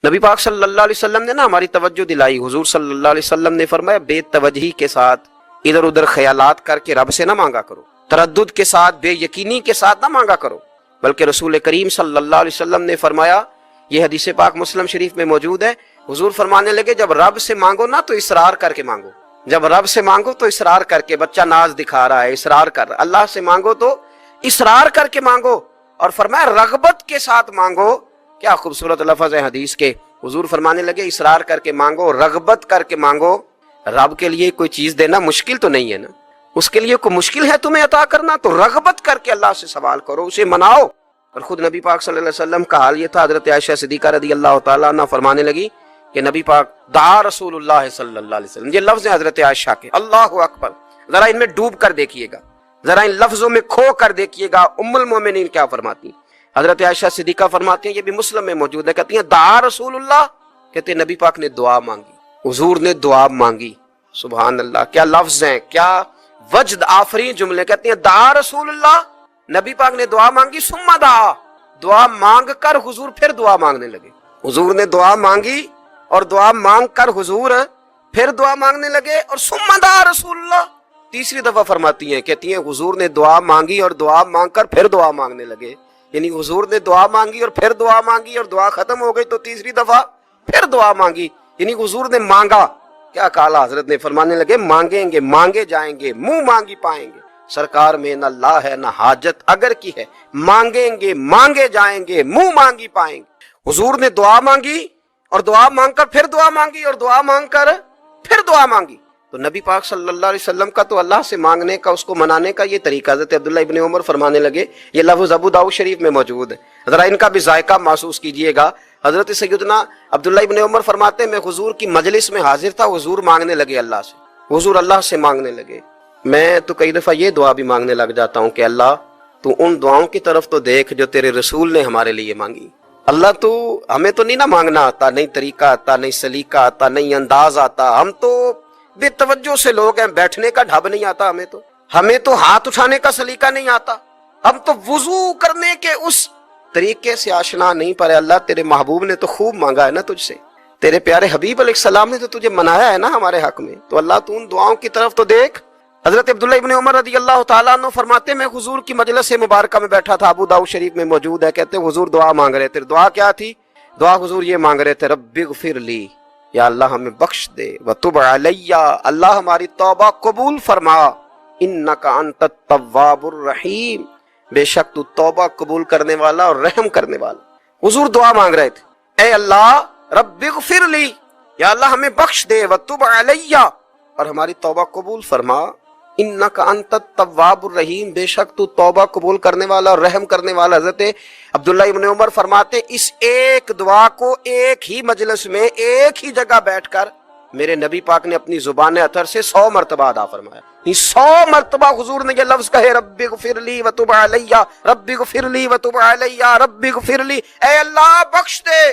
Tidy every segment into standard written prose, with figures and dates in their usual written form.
نبی پاک صلی اللہ علیہ وسلم نے نا ہماری توجہ دلائی. حضور صلی اللہ علیہ وسلم نے فرمایا بے توجہی کے ساتھ ادھر ادھر خیالات کر کے رب سے نہ مانگا کرو، تردد کے ساتھ بے یقینی کے ساتھ نہ مانگا کرو، بلکہ رسول کریم صلی اللہ علیہ وسلم نے فرمایا، یہ حدیث پاک مسلم شریف میں موجود ہے، حضور فرمانے لگے جب رب سے مانگو نا تو اصرار کر کے مانگو. جب رب سے مانگو تو اصرار کر کے، بچہ ناز دکھا رہا ہے اصرار کر رہا ہے، اللہ سے مانگو تو اصرار کر کے مانگو. اور فرمایا رغبت کے ساتھ مانگو. کیا خوبصورت لفظ ہے حدیث کے. حضور فرمانے لگے اصرار کر کے مانگو، رغبت کر کے مانگو. رب کے لیے کوئی چیز دینا مشکل تو نہیں ہے نا، اس کے لیے کوئی مشکل ہے تمہیں عطا کرنا؟ تو رغبت کر کے اللہ سے سوال کرو، اسے مناؤ. اور خود نبی پاک صلی اللہ علیہ وسلم کا حال یہ تھا. حضرت عائشہ صدیقہ رضی اللہ تعالیٰ عنہ فرمانے لگی کہ نبی پاک دعا رسول اللہ صلی اللہ علیہ وسلم، یہ لفظ ہے حضرت عائشہ کے. اللہ اکبر، ذرا ان میں ڈوب کر دیکھیے گا، ذرا ان لفظوں میں کھو کر دیکھیے گا. ام المومنین کیا فرماتی ہیں؟ حضرت عائشہ صدیقہ فرماتی ہیں، یہ بھی مسلم میں موجود ہے، کہتی ہیں دعا رسول اللہ، کہتے ہیں نبی پاک نے دعا مانگی، حضور نے دعا مانگی. سبحان اللہ، کیا لفظ ہیں، کیا وجد آفرین جملے. کہتے ہیں دعا رسول اللہ، نبی پاک نے دعا مانگی، ثم دعا، دعا مانگ کر حضور پھر دعا مانگنے لگے. حضور نے دعا مانگی اور دعا مانگ کر حضور پھر دعا مانگنے لگے. اور ثم دعا رسول اللہ تیسری دفعہ فرماتی ہیں، کہتی ہیں حضور نے دعا مانگی اور دعا مانگ کر پھر دعا مانگنے لگے. یعنی حضور نے دعا مانگی اور پھر دعا مانگی اور دعا ختم ہو گئی تو تیسری دفعہ پھر دعا مانگی. یعنی حضور نے مانگا. کیا کہا حضرت نے؟ فرمانے لگے مانگیں گے مانگے جائیں گے، منہ مانگی پائیں گے. سرکار میں نہ لا ہے نہ حاجت اگر کی ہے، مانگیں گے مانگے جائیں گے، منہ مانگی پائیں گے. حضور نے دعا مانگی اور دعا مانگ کر پھر دعا مانگی اور دعا مانگ کر پھر دعا مانگی. تو نبی پاک صلی اللہ علیہ وسلم کا تو اللہ سے مانگنے کا، اس کو منانے کا یہ طریقہ. حضرت عبداللہ ابن عمر فرمانے لگے، یہ لفظ ابو داؤد شریف میں موجود ہے، ذرا ان کا بھی ذائقہ محسوس کیجئے گا. حضرت سیدنا عبداللہ ابن عمر فرماتے ہیں میں حضور کی مجلس میں حاضر تھا، حضور مانگنے لگے اللہ سے، حضور اللہ سے مانگنے لگے. میں تو کئی دفعہ یہ دعا بھی مانگنے لگ جاتا ہوں کہ اللہ تو ان دعاؤں کی طرف تو دیکھ جو تیرے رسول نے ہمارے لیے مانگی. اللہ تو ہمیں تو نہیں نہ مانگنا آتا، نہیں طریقہ آتا، نہیں سلیقہ آتا، نہیں انداز آتا. ہم تو بے توجہ سے لوگ ہیں، بیٹھنے کا ڈھب نہیں آتا ہمیں تو ہاتھ اٹھانے کا سلیقہ نہیں آتا، ہم تو وضو کرنے کے اس طریقے سے آشنا نہیں. پر اللہ تیرے محبوب نے تو خوب مانگا ہے نا تجھ سے، تیرے پیارے حبیب علیہ السلام نے تو تجھے منایا ہے نا ہمارے حق میں. تو اللہ تو ان دعاؤں کی طرف تو دیکھ. حضرت عبداللہ ابن عمر رضی اللہ تعالیٰ عنہ فرماتے میں حضور کی مجلس مبارکہ میں بیٹھا تھا، ابو داؤد شریف میں موجود ہے. کہتے ہیں حضور دعا مانگ رہے تھے. دعا کیا تھی؟ دعا حضور یہ مانگ رہے تھے، رب اغفر لی، یا اللہ ہمیں بخش دے، وتب علی، اللہ ہماری توبہ قبول فرما، انک انت التواب الرحیم، بے شک تو توبہ قبول کرنے والا اور رحم کرنے والا. حضور دعا مانگ رہے تھے، اے اللہ رب اغفر لی، یا اللہ ہمیں بخش دے، وتب علی، اور ہماری توبہ قبول فرما، انک انت التواب الرحیم، بے شک تو توبہ قبول کرنے والا اور رحم کرنے والا. حضرت عبداللہ ابن عمر فرماتے اس ایک دعا کو ایک ہی مجلس میں ایک ہی جگہ بیٹھ کر میرے نبی پاک نے اپنی زبان اطہر سے 100 مرتبہ ادا فرمایا. 100 مرتبہ حضور نے یہ لفظ کہے، رب اغفر لی وتب علی، رب اغفر لی وتب علی، رب اغفر لی، اے اللہ بخش دے،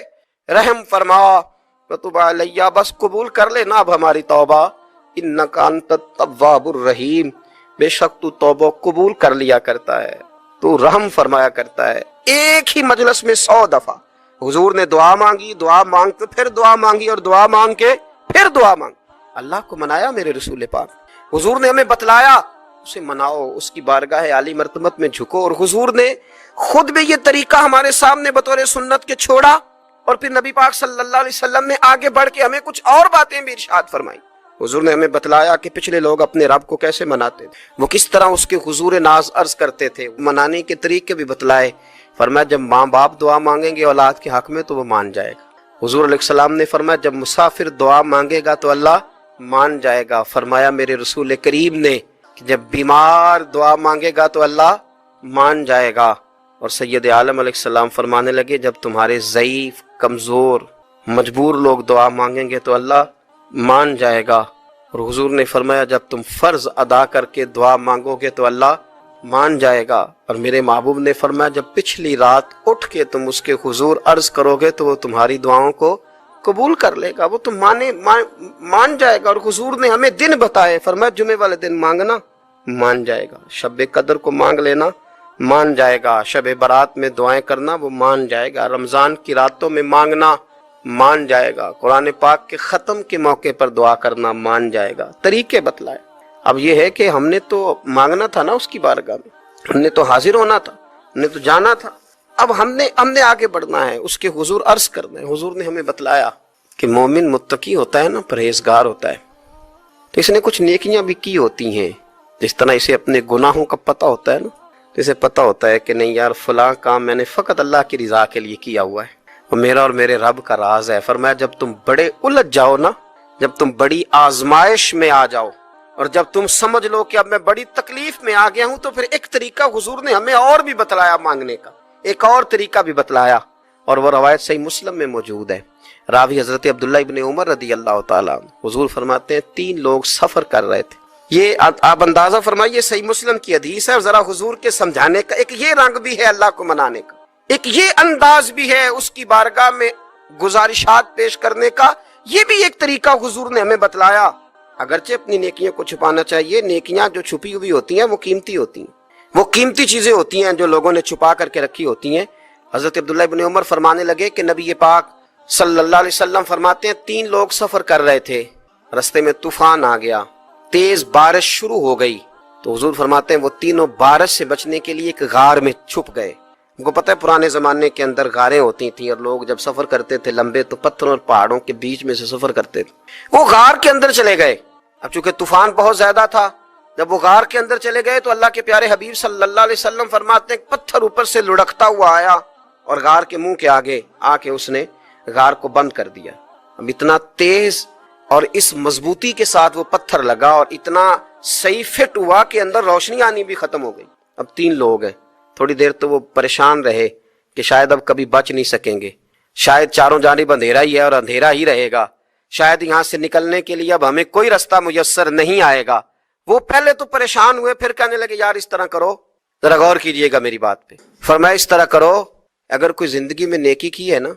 رحم فرما، وتب علی، بس قبول کر لے نا اب ہماری توبہ، انک انت التواب الرحیم، بے شک تو توبہ قبول کر لیا کرتا ہے، تو رحم فرمایا کرتا ہے. ایک ہی مجلس میں 100 دفعہ حضور نے دعا مانگی، دعا مانگ کے پھر دعا مانگی اور دعا مانگ کے پھر دعا مانگ. اللہ کو منایا میرے رسول پاک، حضور نے ہمیں بتلایا، اسے مناؤ، اس کی بارگاہ عالی مرتبت میں جھکو. اور حضور نے خود بھی یہ طریقہ ہمارے سامنے بطور سنت کے چھوڑا، اور پھر نبی پاک صلی اللہ علیہ وسلم نے آگے بڑھ کے ہمیں کچھ اور باتیں بھی ارشاد فرمائی. حضور نے ہمیں بتلایا کہ پچھلے لوگ اپنے رب کو کیسے مناتے تھے، وہ کس طرح اس کے حضور ناز عرض کرتے تھے، منانے کے طریقے بھی بتلائے. فرمایا جب ماں باپ دعا مانگیں گے اولاد کے حق میں تو وہ مان جائے گا. حضور علیہ السلام نے فرمایا جب مسافر دعا مانگے گا تو اللہ مان جائے گا. فرمایا میرے رسول کریم نے کہ جب بیمار دعا مانگے گا تو اللہ مان جائے گا. اور سید عالم علیہ السلام فرمانے لگے جب تمہارے ضعیف، کمزور، مجبور لوگ دعا مانگیں گے تو اللہ مان جائے گا. اور حضور نے فرمایا جب تم فرض ادا کر کے دعا مانگو گے تو اللہ مان جائے گا. اور میرے محبوب نے فرمایا جب پچھلی رات اٹھ کے تم اس کے حضور عرض کرو گے تو وہ تمہاری دعاؤں کو قبول کر لے گا، وہ تم مان جائے گا. اور حضور نے ہمیں دن بتائے، فرمایا جمعے والے دن مانگنا مان جائے گا، شب قدر کو مانگ لینا مان جائے گا، شب برات میں دعائیں کرنا وہ مان جائے گا، رمضان کی راتوں میں مانگنا مان جائے گا، قرآن پاک کے ختم کے موقع پر دعا کرنا مان جائے گا، طریقے بتلائے۔ اب یہ ہے کہ ہم نے تو مانگنا تھا نا اس کی بارگاہ میں، ہم نے تو حاضر ہونا تھا، ہم نے تو جانا تھا، اب ہم نے آگے بڑھنا ہے، اس کے حضور عرض کرنا ہے۔ حضور نے ہمیں بتلایا کہ مومن متقی ہوتا ہے نا، پرہیزگار ہوتا ہے، تو اس نے کچھ نیکیاں بھی کی ہوتی ہیں، جس طرح اسے اپنے گناہوں کا پتہ ہوتا ہے نا، تو اسے پتہ ہوتا ہے کہ نہیں یار فلاں کام میں نے فقط اللہ کی رضا کے لیے کیا ہوا ہے، اور میرا اور میرے رب کا راز ہے۔ فرمایا جب تم بڑے الجھ جاؤ نا، جب تم بڑی آزمائش میں آ جاؤ، اور جب تم سمجھ لو کہ اب میں بڑی تکلیف میں آ گیا ہوں، تو پھر ایک طریقہ حضور نے ہمیں اور بھی بتلایا مانگنے کا، ایک اور طریقہ بھی بتلایا، اور وہ روایت صحیح مسلم میں موجود ہے۔ راوی حضرت عبداللہ ابن عمر رضی اللہ تعالیٰ عنہ، حضور فرماتے ہیں 3 لوگ سفر کر رہے تھے۔ یہ آپ اندازہ فرمائیے، صحیح مسلم کی حدیث ہے، اور ذرا حضور کے سمجھانے کا ایک یہ رنگ بھی ہے اللہ کو منانے کا، ایک یہ انداز بھی ہے اس کی بارگاہ میں گزارشات پیش کرنے کا، یہ بھی ایک طریقہ حضور نے ہمیں بتلایا۔ اگرچہ اپنی نیکیوں کو چھپانا چاہیے، نیکیاں جو چھپی ہوئی ہوتی ہیں وہ قیمتی ہوتی ہیں، وہ قیمتی چیزیں ہوتی ہیں جو لوگوں نے چھپا کر کے رکھی ہوتی ہیں۔ حضرت عبداللہ ابن عمر فرمانے لگے کہ نبی پاک صلی اللہ علیہ وسلم فرماتے ہیں 3 لوگ سفر کر رہے تھے، رستے میں طوفان آ گیا، تیز بارش شروع ہو گئی، تو حضور فرماتے ہیں وہ تینوں بارش سے بچنے کے لیے ایک غار میں چھپ گئے۔ ان کو پتہ ہے پرانے زمانے کے اندر غاریں ہوتی تھیں، اور لوگ جب سفر کرتے تھے لمبے تو پتھروں اور پہاڑوں کے بیچ میں سے سفر کرتے تھے، وہ غار کے اندر چلے گئے۔ اب چونکہ طوفان بہت زیادہ تھا، جب وہ غار کے اندر چلے گئے تو اللہ کے پیارے حبیب صلی اللہ علیہ وسلم فرماتے ہیں پتھر اوپر سے لڑکتا ہوا آیا اور غار کے منہ کے آگے آ کے اس نے غار کو بند کر دیا۔ اب اتنا تیز اور اس مضبوطی کے ساتھ وہ پتھر لگا، اور اتنا صحیح فٹ ہوا کہ اندر روشنی آنی بھی ختم ہو گئی۔ اب 3 لوگ ہیں، تھوڑی دیر تو وہ پریشان رہے کہ شاید اب کبھی بچ نہیں سکیں گے، شاید چاروں جانب اندھیرا ہی ہے اور اندھیرا ہی رہے گا، شاید یہاں سے نکلنے کے لیے اب ہمیں کوئی رستہ میسر نہیں آئے گا۔ وہ پہلے تو پریشان ہوئے، پھر کہنے لگے یار اس طرح کرو، ذرا غور کیجئے گا میری بات پہ۔ فرمایا اس طرح کرو، اگر کوئی زندگی میں نیکی کی ہے نا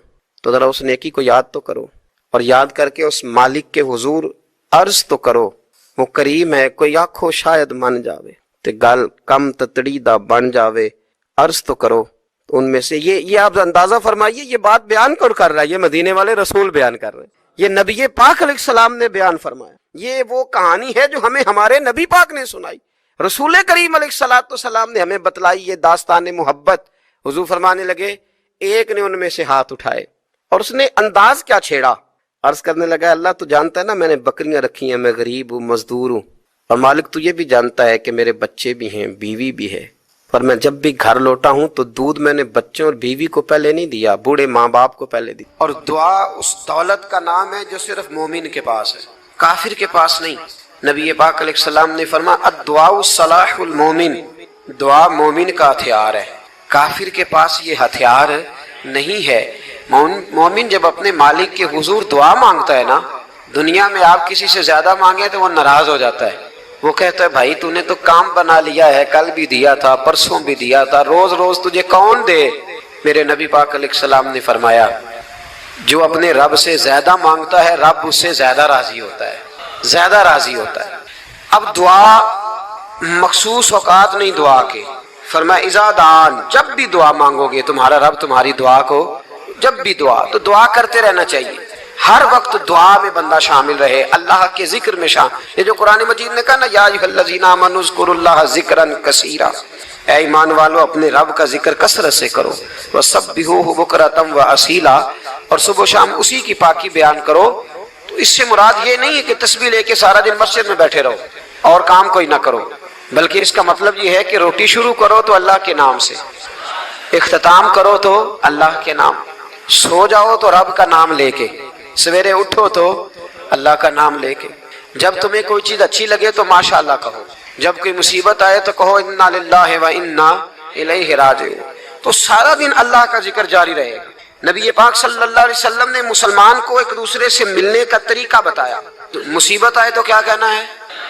تو ذرا اس نیکی کو یاد تو کرو، اور یاد کر کے اس مالک کے حضور عرض تو کرو، وہ کریم ہے، کوئی آنکھو شاید من جاوے تے گل کم تتڑی دا بن جاوے، عرض تو کرو۔ ان میں سے یہ آپ اندازہ فرمائیے، یہ بات بیان کر رہا ہے، یہ مدینے والے رسول بیان کر رہے ہیں، یہ نبی پاک علیہ السلام نے بیان فرمایا، یہ وہ کہانی ہے جو ہمیں ہمارے نبی پاک نے سنائی، رسول کریم علیہ السلام نے ہمیں بتلائی، یہ داستان محبت۔ حضور فرمانے لگے ایک نے ان میں سے ہاتھ اٹھائے، اور اس نے انداز کیا چھیڑا، عرض کرنے لگا اللہ تو جانتا ہے نا میں نے بکریاں رکھی ہیں، میں غریب ہوں، مزدور ہوں، اور مالک تو یہ بھی جانتا ہے کہ میرے بچے بھی ہیں، بیوی بھی ہے، پر میں جب بھی گھر لوٹا ہوں تو دودھ میں نے بچوں اور بیوی کو پہلے نہیں دیا، بوڑھے ماں باپ کو پہلے دی۔ اور دعا اس دولت کا نام ہے جو صرف مومن کے پاس ہے، کافر کے پاس نہیں۔ نبی پاک علیہ السلام نے فرمایا الدعاء صلاح المومن، دعا مومن کا ہتھیار ہے، کافر کے پاس یہ ہتھیار نہیں ہے۔ مومن جب اپنے مالک کے حضور دعا مانگتا ہے نا، دنیا میں آپ کسی سے زیادہ مانگے تو وہ ناراض ہو جاتا ہے، وہ کہتا ہے بھائی تو نے تو کام بنا لیا ہے، کل بھی دیا تھا، پرسوں بھی دیا تھا، روز روز تجھے کون دے۔ میرے نبی پاک علیہ السلام نے فرمایا جو اپنے رب سے زیادہ مانگتا ہے رب اس سے زیادہ راضی ہوتا ہے، زیادہ راضی ہوتا ہے۔ اب دعا مخصوص اوقات نہیں دعا کے، فرمایا اذا دعان، جب بھی دعا مانگو گے تمہارا رب تمہاری دعا کو، جب بھی دعا تو دعا کرتے رہنا چاہیے، ہر وقت دعا میں بندہ شامل رہے، اللہ کے ذکر میں شامل۔ یہ جو قرآن مجید نے کہا نا یا ایھا الذین آمنوا اذکروا اللہ ذکرا کثیرا، اے ایمان والو اپنے رب کا ذکر کثرت سے کرو، وسبحوہ بکرۃ واصیلا، اور صبح و شام اسی کی پاکی بیان کرو۔ تو اس سے مراد یہ نہیں ہے کہ تسبیح لے کے سارا دن مسجد میں بیٹھے رہو اور کام کوئی نہ کرو، بلکہ اس کا مطلب یہ ہے کہ روٹی شروع کرو تو اللہ کے نام سے، اختتام کرو تو اللہ کے نام، سو جاؤ تو رب کا نام لے کے، سویرے اٹھو تو اللہ کا نام لے کے، جب تمہیں کوئی چیز اچھی لگے تو ماشاءاللہ کہو، جب کوئی مصیبت آئے تو کہو انا للہ و انا الیہ راجعون۔ تو سارا دن اللہ کا ذکر جاری رہے گا۔ نبی پاک صلی اللہ علیہ وسلم نے مسلمان کو ایک دوسرے سے ملنے کا طریقہ بتایا۔ مصیبت آئے تو کیا کہنا ہے؟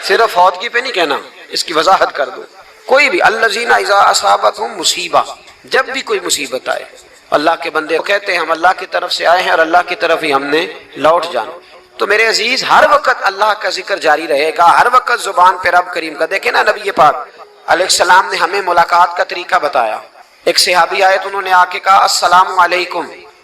صرف فوتگی پہ نہیں کہنا، اس کی وضاحت کر دو۔ کوئی بھی الذین اذا اصابتہم مصیبہ، جب بھی کوئی مصیبت آئے، اللہ کے بندے کہتے ہیں ہم اللہ کی طرف سے آئے ہیں اور اللہ کی طرف ہی ہم نے لوٹ جانا۔ تو میرے عزیز ہر وقت اللہ کا ذکر جاری رہے گا، ہر وقت زبان پہ رب کریم کا۔ دیکھیں نا نبی پاک علیہ السلام نے ہمیں ملاقات کا طریقہ بتایا۔ ایک صحابی آئے تو انہوں نے آ کے کہا السلام علیکم،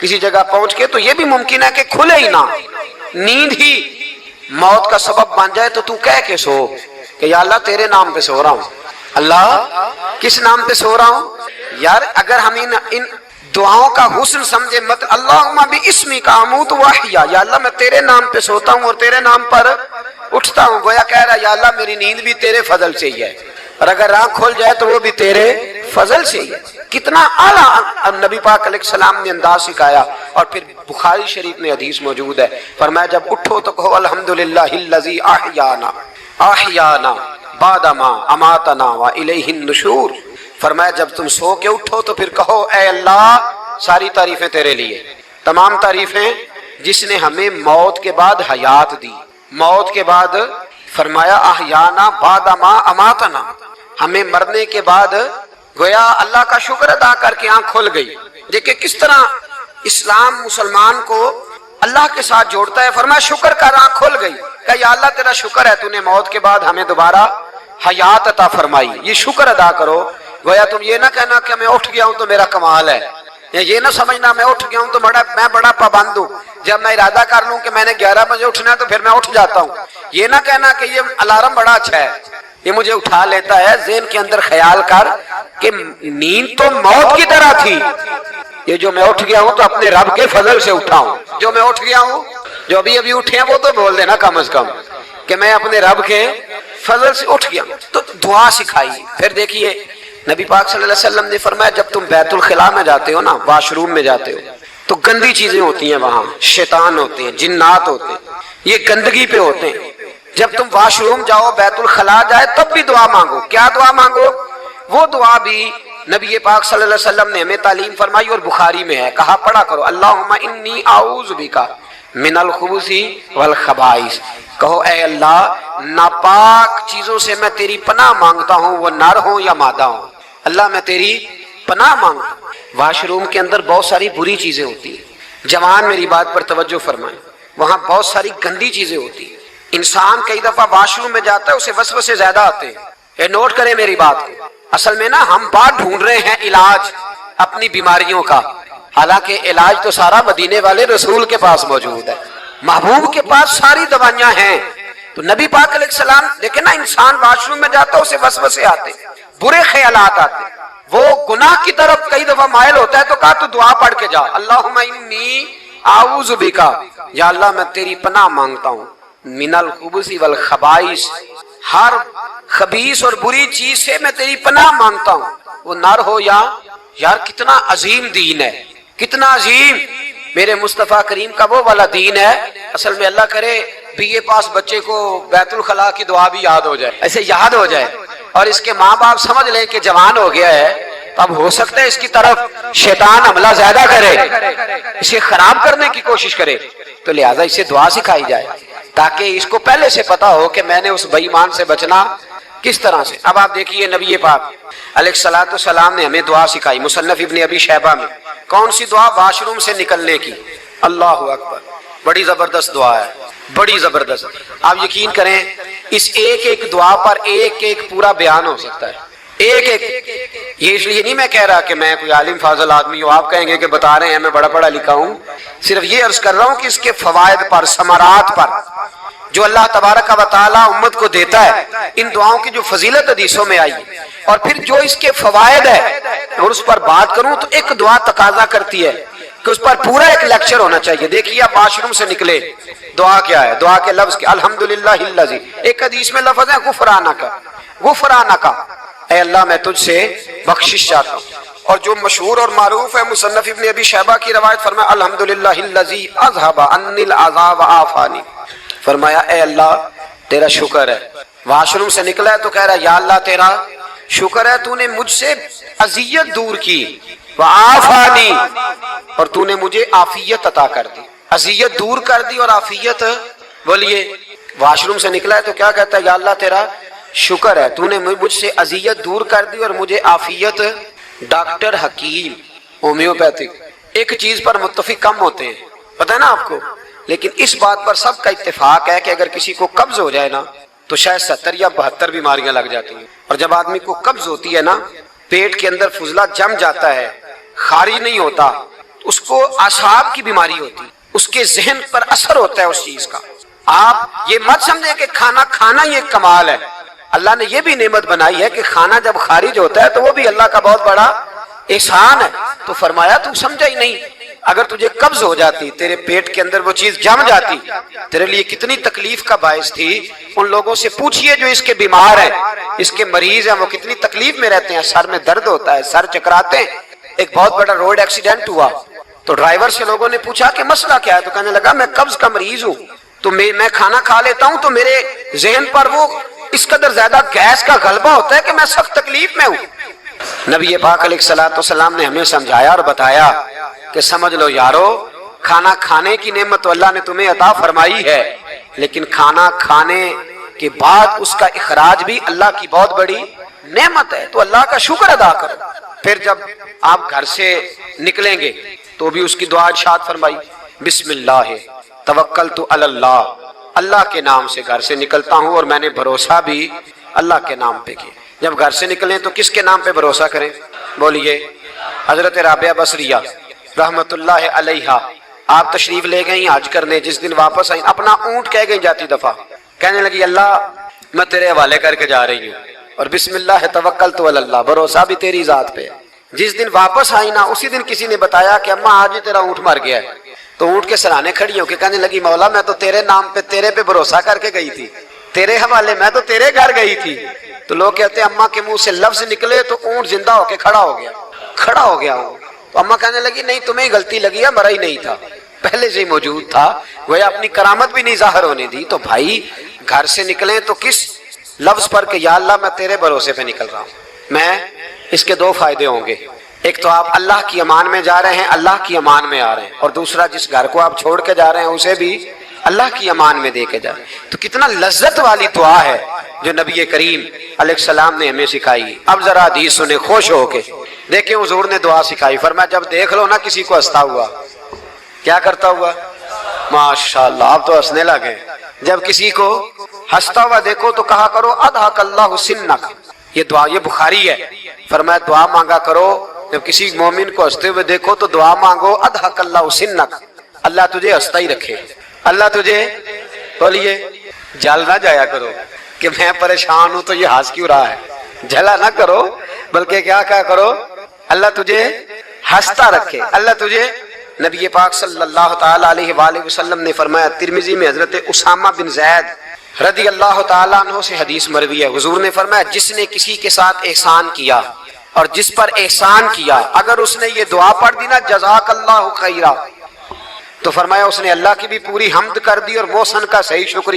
کسی جگہ پہنچ کے تو یہ بھی ممکن ہے کہ کھلے ہی نہ، نیند ہی موت کا سبب بن جائے تو کہہ کے سو کہ یا اللہ تیرے نام پہ سو رہا ہوں۔ اللہ کس نام پہ سو رہا ہوں؟ یار اگر ہم ان دعاؤں کا حسن سمجھے مت، اللہم باسمی کا اموت واحیا، یا اللہ میں تیرے نام پہ سوتا ہوں اور تیرے نام پر اٹھتا ہوں، گویا کہہ رہا یا اللہ میری نیند بھی تیرے فضل سے ہی ہے، اور اگر آنکھ کھول جائے تو وہ بھی تیرے فضل سے ہی ہے۔ کتنا اعلیٰ نبی پاک علیہ السلام نے انداز سکھایا، اور پھر بخاری شریف میں حدیث موجود ہے، فرمایا جب اٹھو تو کہو الحمدللہ الذی احیانا بعد ما اماتنا والیہ النشور۔ فرمایا جب تم سو کے اٹھو تو پھر کہو اے اللہ ساری تعریفیں تیرے لیے، تمام تعریفیں جس نے ہمیں موت کے بعد حیات دی، موت کے بعد فرمایا احیانا بعد ما اماتنا، ہمیں مرنے کے بعد گویا اللہ کا شکر ادا کر کے آنکھ کھل گئی۔ دیکھیں کس طرح اسلام مسلمان کو اللہ کے ساتھ جوڑتا ہے، فرمایا شکر کر، آنکھ کھل گئی، کہ یا اللہ تیرا شکر ہے تو نے موت کے بعد ہمیں دوبارہ حیات عطا فرمائی، یہ شکر ادا کرو۔ گویا تم یہ نہ کہنا کہ میں اٹھ گیا ہوں تو میرا کمال ہے، یہ نہ سمجھنا میں اٹھ گیا ہوں تو میں بڑا پابند ہوں، جب میں ارادہ کر لوں کہ میں نے 11 بجے اٹھنا ہے تو پھر میں اٹھ جاتا ہوں، یہ نہ کہنا کہ یہ الارم بڑا اچھا ہے، یہ مجھے اٹھا لیتا ہے۔ ذہن کے اندر خیال کر کہ نیند تو موت کی طرح تھی، یہ جو میں اٹھ گیا ہوں تو اپنے رب کے فضل سے اٹھا ہوں، جو میں اٹھ گیا ہوں، جو ابھی اٹھے ہیں وہ تو بول دینا کم از کم کہ میں اپنے رب کے فضل سے اٹھ گیا۔ تو دعا سکھائی۔ پھر دیکھیے نبی پاک صلی اللہ علیہ وسلم نے فرمایا جب تم بیت الخلاء میں جاتے ہو نا، واش روم میں جاتے ہو تو گندی چیزیں ہوتی ہیں، وہاں شیطان ہوتے ہیں، جنات ہوتے ہیں، یہ گندگی پہ ہوتے ہیں۔ جب تم واش روم جاؤ، بیت الخلاء جائے، تب بھی دعا مانگو۔ کیا دعا مانگو؟ وہ دعا بھی نبی پاک صلی اللہ علیہ وسلم نے ہمیں تعلیم فرمائی اور بخاری میں ہے، کہا پڑھا کرو اللہم انی اعوذ بک من الخبث والخبائث، کہو اے اللہ ناپاک چیزوں سے میں تیری پناہ مانگتا ہوں، وہ نر ہوں یا مادہ ہوں، اللہ میں تیری پناہ مانگتا ہوں۔ واش روم کے اندر بہت ساری بری چیزیں ہوتی ہیں، جوان میری بات پر توجہ فرمائیں، وہاں بہت ساری گندی چیزیں ہوتی ہیں۔ انسان کئی دفعہ واش روم میں جاتا ہے اسے وسوسے زیادہ آتے ہیں، یہ نوٹ کریں میری بات کو۔ اصل میں نا ہم بات ڈھونڈ رہے ہیں علاج اپنی بیماریوں کا، حالانکہ علاج تو سارا مدینے والے رسول کے پاس موجود ہے، محبوب کے پاس ساری دوائیاں ہیں۔ تو نبی پاک علیہ السلام دیکھیں نا، انسان واش روم میں جاتا ہے اسے وسوسے آتے، برے خیالات آتے، وہ گناہ کی طرف کئی دفعہ مائل ہوتا ہے، تو کہا تو دعا پڑھ کے جا اللہم انی اعوذ بک، یا اللہ میں تیری پناہ مانگتا ہوں من الخبث والخبائث، ہر خبیث اور بری چیز سے میں تیری پناہ مانگتا ہوں، وہ نر ہو یا یار کتنا عظیم دین ہے، کتنا عظیم میرے مصطفیٰ کریم کا وہ والا دین ہے۔ اصل میں اللہ کرے بی اے پاس بچے کو بیت الخلاء کی دعا بھی یاد ہو جائے، ایسے یاد ہو جائے، اور اس کے ماں باپ سمجھ لیں کہ جوان ہو گیا ہے، تو اب ہو سکتا ہے اس کی طرف شیطان حملہ زیادہ کرے، اسے خراب کرنے کی کوشش کرے، تو لہٰذا اسے دعا سکھائی جائے تاکہ اس کو پہلے سے پتا ہو کہ میں نے اس بے ایمان سے بچنا کس طرح سے۔ اب آپ دیکھیے نبی پاک علیہ الصلوۃ والسلام نے ہمیں دعا سکھائی، مصنف ابن ابی شیبہ میں۔ کون سی دعا؟ واش روم سے نکلنے کی۔ اللہ اکبر، بڑی زبردست دعا ہے، بڑی زبردست۔ آپ یقین کریں اس ایک ایک دعا پر ایک ایک پورا بیان ہو سکتا ہے، ایک ایک۔ یہ اس لیے نہیں میں کہہ رہا کہ میں کوئی عالم فاضل آدمی ہوں، آپ کہیں گے کہ بتا رہے ہیں میں بڑا پڑھا لکھا ہوں، صرف یہ عرض کر رہا ہوں کہ اس کے فوائد پر، ثمرات پر جو اللہ تبارک و تعالی امت کو دیتا ہے، ان دعاؤں کی جو فضیلت حدیثوں میں آئی، اور پھر جو اس کے فوائد ہے، اور اس پر بات کروں تو ایک دعا تقاضا کرتی ہے کہ اس پر پورا ایک لیکچر ہونا چاہیے۔ دیکھیے آپ واش روم سے نکلے، دعا کیا ہے؟ دعا کے لفظ کیا؟ الحمدللہ الذی، ایک حدیث میں لفظ ہے غفرانک، غفرانک، اے اللہ میں تجھ سے بخشش چاہتا ہوں۔ اور جو مشہور اور معروف ہے مصنف ابن ابی شیبہ کی روایت، فرمایا الحمدللہ الذی اذھب عنی العذاب وعافانی، فرمایا اے اللہ تیرا شکر ہے۔ واش روم سے نکلا ہے تو کہہ رہا ہے یا اللہ تیرا شکر ہے تو نے مجھ سے اذیت دور کی، وعافانی، اور تو نے مجھے عافیت عطا کر دی، اذیت دور کر دی اور عافیت۔ بولیے واش روم سے نکلا ہے تو کیا کہتا ہے؟ یا اللہ تیرا شکر ہے تو نے مجھ سے اذیت دور کر دی اور مجھے عافیت۔ ڈاکٹر حکیم ہومیوپیتھک ایک چیز پر متفق کم ہوتے ہیں، پتہ ہے نا آپ کو، لیکن اس بات پر سب کا اتفاق ہے کہ اگر کسی کو قبض ہو جائے نا تو شاید 70 یا 72 بیماریاں لگ جاتی ہیں، اور جب آدمی کو قبض ہوتی ہے نا، پیٹ کے اندر فضلہ جم جاتا ہے، خارج نہیں ہوتا، اس کو اعصاب کی بیماری ہوتی ہے، اس کے ذہن پر اثر ہوتا ہے اس چیز کا۔ آپ یہ مت سمجھیں کہ کھانا کھانا یہ ایک کمال ہے، اللہ نے یہ بھی نعمت بنائی ہے کہ کھانا جب خارج ہوتا ہے تو وہ بھی اللہ کا بہت بڑا احسان ہے۔ تو فرمایا تو سمجھا ہی نہیں، اگر تجھے قبض ہو جاتی، تیرے پیٹ کے اندر وہ چیز جم جاتی، تیرے لیے کتنی تکلیف کا باعث تھی۔ ان لوگوں سے پوچھئے جو اس کے بیمار ہیں، اس کے مریض ہیں، وہ کتنی تکلیف میں رہتے ہیں، سر میں درد ہوتا ہے، سر چکراتے ہیں۔ ایک بہت بڑا روڈ ایکسیڈنٹ ہوا تو ڈرائیور سے لوگوں نے پوچھا کہ مسئلہ کیا ہے، تو کہنے لگا میں قبض کا مریض ہوں، تو میں کھانا کھا لیتا ہوں تو میرے ذہن پر وہ اس قدر زیادہ گیس کا غلبہ ہوتا ہے کہ میں سخت تکلیف میں ہوں۔ نبی پاک علیہ الصلوۃ والسلام نے ہمیں سمجھایا اور بتایا کہ سمجھ لو یارو، کھانا کھانے کی نعمت تو اللہ نے تمہیں عطا فرمائی ہے، لیکن کھانا کھانے کے بعد اس کا اخراج بھی اللہ کی بہت بڑی نعمت ہے، تو اللہ کا شکر ادا کرو۔ پھر جب آپ گھر سے نکلیں گے تو بھی اس کی دعا ارشاد فرمائی، بسم اللہ توکلت علی اللہ، اللہ کے نام سے گھر سے نکلتا ہوں اور میں نے بھروسہ بھی اللہ کے نام پہ کیا۔ جب گھر سے نکلیں تو کس کے نام پہ بھروسہ کریں؟ بولیے۔ حضرت رابعہ بصریہ رحمت اللہ علیہا، آپ تشریف لے گئیں حج کرنے، جس دن واپس آئیں اپنا اونٹ کہہ گئی جاتی دفعہ، کہنے لگی اللہ میں تیرے حوالے کر کے جا رہی ہوں اور بسم اللہ توکلت علی اللہ، بھروسہ بھی تیری ذات پہ۔ جس دن واپس آئی نا اسی دن کسی نے بتایا کہ اماں آج ہی تیرا اونٹ مر گیا ہے، تو اونٹ کے سرانے کھڑی ہو کے کہنے لگی مولا میں تو تیرے نام پہ تیرے پہ بھروسہ کر کے گئی تھی، تیرے حوالے میں تو تیرے گھر گئی تھی۔ تو لوگ کہتے ہیں اماں کے منہ سے لفظ نکلے تو اونٹ زندہ ہو کے کھڑا ہو گیا ہوں۔ تو اماں کہنے لگی نہیں تمہیں غلطی لگی ہے، مرا ہی نہیں تھا، پہلے سے ہی موجود تھا، وہ اپنی کرامت بھی نہیں ظاہر ہونے دی۔ تو بھائی گھر سے نکلیں تو کس لفظ پر کہ یا اللہ میں تیرے بھروسے پہ نکل رہا ہوں، میں اس کے دو فائدے ہوں گے، ایک تو آپ اللہ کی امان میں جا رہے ہیں، اللہ کی امان میں آ رہے ہیں، اور دوسرا جس گھر کو آپ چھوڑ کے جا رہے ہیں اسے بھی اللہ کی امان میں دے کے جا رہے ہیں۔ تو کتنا لذت والی دعا ہے جو نبی کریم علیہ السلام نے ہمیں سکھائی۔ اب ذرا حدیث سنیں خوش ہو کے، دیکھیں حضور نے دعا سکھائی، فرمایا جب دیکھ لو نا کسی کو ہنستا ہوا، کیا کرتا ہوا؟ ماشاءاللہ آپ تو ہنسنے لگے۔ جب کسی کو ہنستا ہوا دیکھو تو کہا کرو اضحک اللہ سنک، یہ دعا یہ بخاری ہے، فرمایا دعا مانگا کرو جب کسی مومن کو ہنستے ہوئے دیکھو تو دعا مانگو اضحک اللہ سنک، اللہ تجھے ہنستا ہی رکھے، اللہ تجھے، بولیے، جل نہ جایا کرو کہ میں پریشان ہوں تو یہ ہنس کیوں رہا ہے، جھلا نہ کرو، بلکہ کیا کرو اللہ تجھے ہنستا رکھے، اللہ تجھے۔ نبی پاک صلی اللہ تعالی علیہ وآلہ وسلم نے فرمایا، ترمذی میں حضرت اسامہ بن زید رضی اللہ تعالیٰ عنہ سے حدیث مروی ہے، حضور نے فرمایا جس نے کسی کے ساتھ احسان کیا اور جس پر احسان کیا، اگر اس نے یہ دعا پڑھ دی نا جزاک اللہ خیرا، تو فرمایا اس نے اللہ کی بھی پوری حمد کر دی اور محسن کا صحیح شکریہ